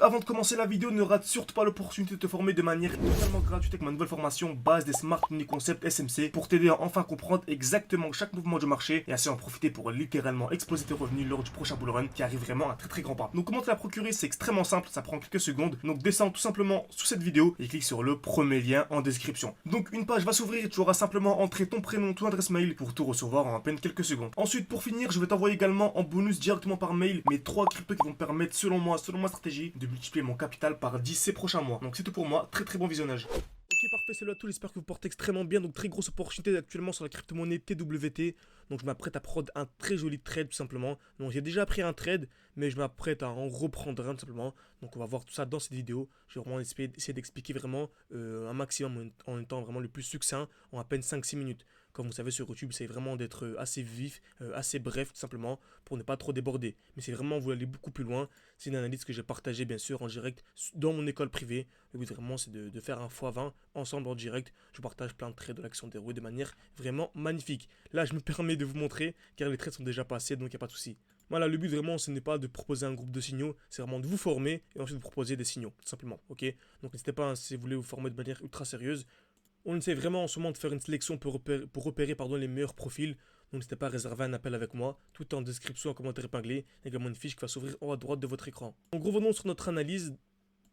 avant de commencer la vidéo, ne rate surtout pas l'opportunité de te former de manière totalement gratuite avec ma nouvelle formation base des Smart Money Concept SMC pour t'aider à enfin comprendre exactement chaque mouvement du marché et ainsi en profiter pour littéralement exploser tes revenus lors du prochain bull run qui arrive vraiment à très grand pas. Donc comment te la procurer, c'est extrêmement simple, ça prend quelques secondes. Donc descends tout simplement sous cette vidéo et clique sur le premier lien en description. Donc une page va s'ouvrir et tu auras simplement entré ton prénom, ton adresse mail pour tout recevoir en à peine quelques secondes. Ensuite, pour finir, je vais t'envoyer également en bonus directement par mail mes 3 cryptos qui vont me permettre selon moi, selon ma stratégie, de multiplier mon capital par 10 ces prochains mois. Donc c'est tout pour moi, très bon visionnage. Ok, parfait, salut à tous, j'espère que vous portez extrêmement bien. Donc très grosse opportunité actuellement sur la crypto-monnaie TWT. Donc je m'apprête à prendre un très joli trade tout simplement. Donc j'ai déjà pris un trade, mais je m'apprête à en reprendre un tout simplement. Donc on va voir tout ça dans cette vidéo. Je vais vraiment essayer d'expliquer vraiment un maximum en étant vraiment le plus succinct en à peine 5-6 minutes. Comme vous savez sur YouTube, c'est vraiment d'être assez vif, assez bref tout simplement pour ne pas trop déborder. Mais c'est vraiment vous aller beaucoup plus loin. C'est une analyse que j'ai partagée bien sûr en direct dans mon école privée. Le but vraiment c'est de faire un x20 ensemble en direct. Je partage plein de trades de l'action dérouillée de manière vraiment magnifique. Là je me permets de vous montrer car les trades sont déjà passés donc il n'y a pas de souci. Voilà, le but vraiment ce n'est pas de proposer un groupe de signaux, c'est vraiment de vous former et ensuite de vous proposer des signaux tout simplement. Ok, donc n'hésitez pas hein, si vous voulez vous former de manière ultra sérieuse. On essaie vraiment en ce moment de faire une sélection pour repérer les meilleurs profils. Donc n'hésitez pas à réserver un appel avec moi. Tout en description, en commentaire épinglé. Également une fiche qui va s'ouvrir en haut à droite de votre écran. Donc revenons sur notre analyse.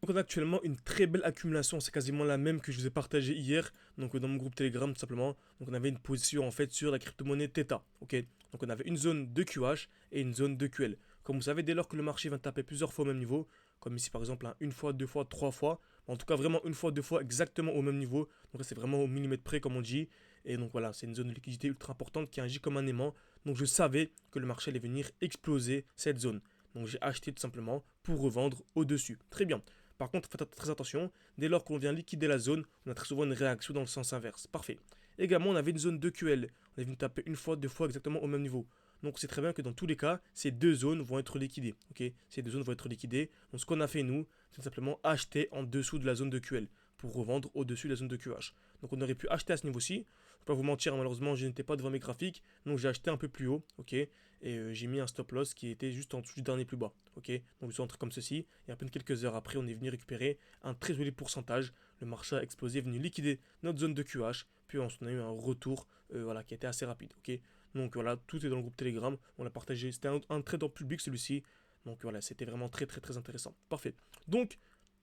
Donc on a actuellement une très belle accumulation. C'est quasiment la même que je vous ai partagée hier. Donc dans mon groupe Telegram tout simplement. Donc on avait une position en fait sur la crypto-monnaie Theta. Ok. Donc on avait une zone de QH et une zone de QL. Comme vous savez, dès lors que le marché va taper plusieurs fois au même niveau, comme ici par exemple hein, une fois, deux fois, trois fois, en tout cas vraiment une fois, deux fois exactement au même niveau. Donc là c'est vraiment au millimètre près comme on dit. Et donc voilà, c'est une zone de liquidité ultra importante qui agit comme un aimant. Donc je savais que le marché allait venir exploser cette zone. Donc j'ai acheté tout simplement pour revendre au-dessus. Très bien. Par contre, faites très attention, dès lors qu'on vient liquider la zone, on a très souvent une réaction dans le sens inverse. Parfait. Également, on avait une zone de QL. On est venu taper une fois, deux fois exactement au même niveau. Donc c'est très bien que dans tous les cas, ces deux zones vont être liquidées. Ok, ces deux zones vont être liquidées. Donc ce qu'on a fait nous, c'est simplement acheter en dessous de la zone de QL pour revendre au-dessus de la zone de QH. Donc on aurait pu acheter à ce niveau-ci. Je ne vais pas vous mentir, malheureusement, je n'étais pas devant mes graphiques. Donc j'ai acheté un peu plus haut. Ok, et j'ai mis un stop loss qui était juste en dessous du dernier plus bas. Ok, donc je suis entré comme ceci. Et à peine quelques heures après, on est venu récupérer un très joli pourcentage. Le marché a explosé, est venu liquider notre zone de QH. Puis ensuite, on a eu un retour voilà, qui était assez rapide. Ok, donc voilà, tout est dans le groupe Telegram. On l'a partagé. C'était un trade en public celui-ci. Donc voilà, c'était vraiment très intéressant. Parfait. Donc,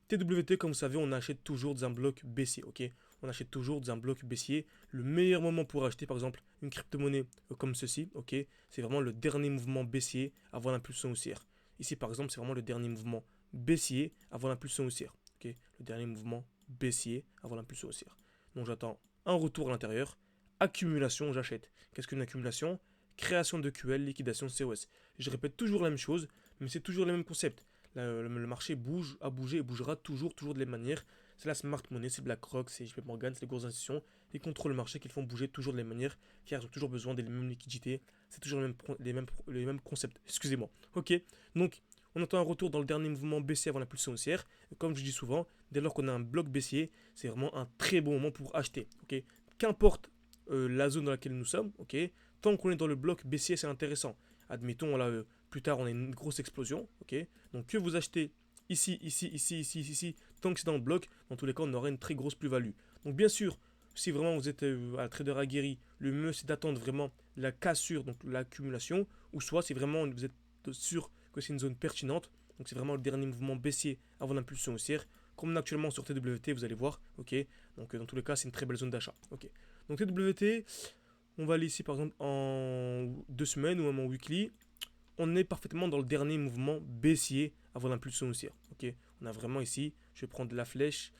TWT, comme vous savez, on achète toujours dans un bloc baissier. Ok, on achète toujours dans un bloc baissier. Le meilleur moment pour acheter, par exemple, une crypto-monnaie comme ceci, ok, c'est vraiment le dernier mouvement baissier avant l'impulsion haussière. Ici, par exemple, c'est vraiment le dernier mouvement baissier avant l'impulsion haussière. Ok, le dernier mouvement baissier avant l'impulsion haussière. Donc j'attends un retour à l'intérieur. Accumulation, j'achète. Qu'est-ce qu'une accumulation? Création de QL, liquidation de COS. Je répète toujours la même chose, mais c'est toujours le même concept. Le marché bouge, a bougé et bougera toujours de la même manière. C'est la smart money, c'est BlackRock, c'est JP Morgan, c'est les grosses institutions qui contrôlent le marché, qui le font bouger toujours de la même manière, car ils ont toujours besoin des mêmes liquidités. C'est toujours les mêmes concepts. Excusez-moi. Ok, donc on attend un retour dans le dernier mouvement baissier avant l'impulsion haussière. Comme je dis souvent, dès lors qu'on a un bloc baissier, c'est vraiment un très bon moment pour acheter. Ok, qu'importe la zone dans laquelle nous sommes, ok, tant qu'on est dans le bloc baissier, c'est intéressant. Admettons, là, plus tard, on a une grosse explosion, ok. Donc que vous achetez ici, tant que c'est dans le bloc, dans tous les cas, on aura une très grosse plus-value. Donc bien sûr, si vraiment vous êtes un trader aguerri, le mieux c'est d'attendre vraiment la cassure, donc l'accumulation, ou soit si vraiment vous êtes sûr que c'est une zone pertinente, donc c'est vraiment le dernier mouvement baissier avant l'impulsion haussière, comme actuellement sur TWT, vous allez voir, ok. Donc dans tous les cas, c'est une très belle zone d'achat, ok. Donc TWT, on va aller ici par exemple en 2 semaines ou même en weekly. On est parfaitement dans le dernier mouvement baissier avant l'impulsion haussière. Ok, on a vraiment ici, je vais prendre la flèche,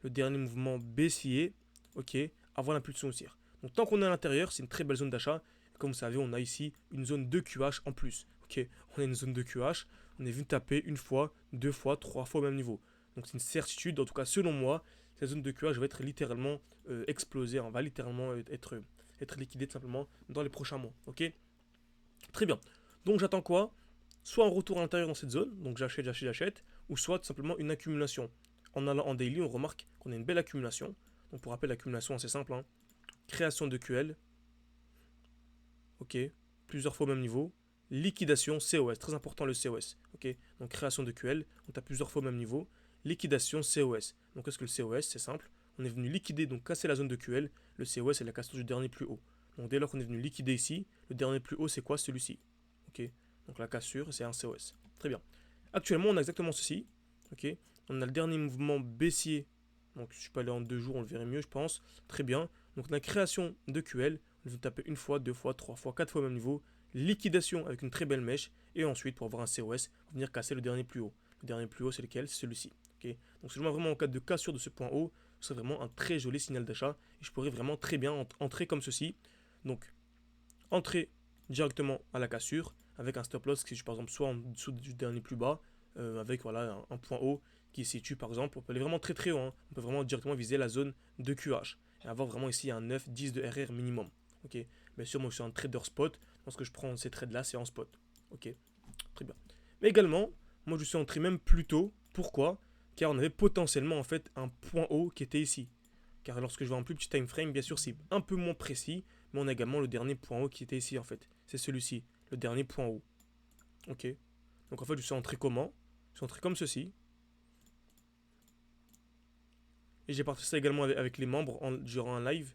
le dernier mouvement baissier, ok, avant l'impulsion haussière. Donc tant qu'on est à l'intérieur, c'est une très belle zone d'achat. Comme vous savez, on a ici une zone de QH en plus. Ok, on a une zone de QH, on est venu taper une fois, deux fois, trois fois au même niveau. Donc c'est une certitude, en tout cas selon moi, cette zone de QH va être littéralement explosée, on va littéralement être liquidée tout simplement dans les prochains mois. Ok, très bien. Donc j'attends quoi? Soit un retour à l'intérieur dans cette zone, donc j'achète, ou soit tout simplement une accumulation. En allant en daily, on remarque qu'on a une belle accumulation. Donc pour rappel, l'accumulation, c'est simple, hein. Création de QL, ok, plusieurs fois au même niveau, liquidation COS. Très important le COS. Ok, donc création de QL, on tape plusieurs fois au même niveau. Liquidation COS. Donc qu'est-ce que le COS? C'est simple. On est venu liquider, donc casser la zone de QL. Le COS c'est la cassure du dernier plus haut. Donc dès lors qu'on est venu liquider ici, le dernier plus haut c'est quoi? Celui-ci. Ok, donc la cassure c'est un COS. Très bien. Actuellement on a exactement ceci. Ok, on a le dernier mouvement baissier. Donc je suis pas allé en 2 jours, on le verrait mieux je pense. Très bien. Donc on a création de QL. On va taper une fois, 2 fois, 3 fois, 4 fois au même niveau. Liquidation avec une très belle mèche. Et ensuite pour avoir un COS, on va venir casser le dernier plus haut. Le dernier plus haut c'est lequel? C'est celui-ci. Okay, donc seulement vraiment en cas de cassure de ce point haut, ce serait vraiment un très joli signal d'achat. Et je pourrais vraiment très bien entrer comme ceci. Donc entrer directement à la cassure avec un stop loss qui est par exemple soit en dessous du dernier plus bas, avec voilà un point haut qui se situe par exemple, on peut aller vraiment très très haut, hein. On peut vraiment directement viser la zone de QH et avoir vraiment ici un 9, 10 de RR minimum. Ok, bien sûr moi je suis un trader spot, lorsque je prends ces trades là c'est en spot. Ok, très bien. Mais également, moi je suis entré même plus tôt, pourquoi? Car on avait potentiellement en fait un point haut qui était ici. Car lorsque je vois un plus petit time frame, bien sûr c'est un peu moins précis, mais on a également le dernier point haut qui était ici en fait. C'est celui-ci, le dernier point haut. Ok. Donc en fait je suis entré comment? Je suis entré comme ceci. Et j'ai partagé ça également avec les membres durant un live.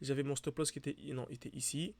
J'avais mon stop loss qui était, non, était ici,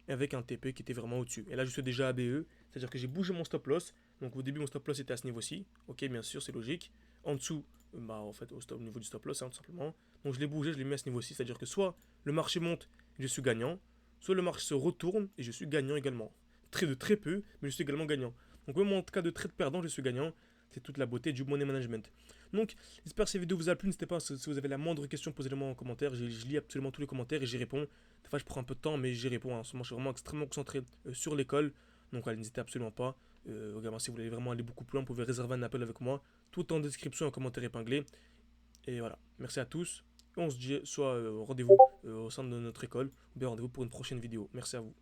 et avec un TP qui était vraiment au-dessus. Et là je suis déjà ABE, c'est-à-dire que j'ai bougé mon stop loss. Donc au début mon stop loss était à ce niveau-ci. Ok, bien sûr c'est logique. En dessous, bah en fait au niveau du stop loss hein, tout simplement. Donc je l'ai bougé, je l'ai mis à ce niveau-ci, c'est-à-dire que soit le marché monte et je suis gagnant, soit le marché se retourne et je suis gagnant également. De très peu, mais je suis également gagnant. Donc même en cas de trade perdant, je suis gagnant. C'est toute la beauté du money management. Donc j'espère que cette vidéo vous a plu. N'hésitez pas si vous avez la moindre question, posez-le-moi en commentaire. Je lis absolument tous les commentaires et j'y réponds. Des fois je prends un peu de temps mais j'y réponds. En ce moment je suis vraiment extrêmement concentré sur l'école. Donc voilà, n'hésitez absolument pas. Également si vous voulez vraiment aller beaucoup plus loin, vous pouvez réserver un appel avec moi. Tout en description, en commentaire épinglé. Et voilà, merci à tous. On se dit soit rendez-vous au sein de notre école, ou bien rendez-vous pour une prochaine vidéo. Merci à vous.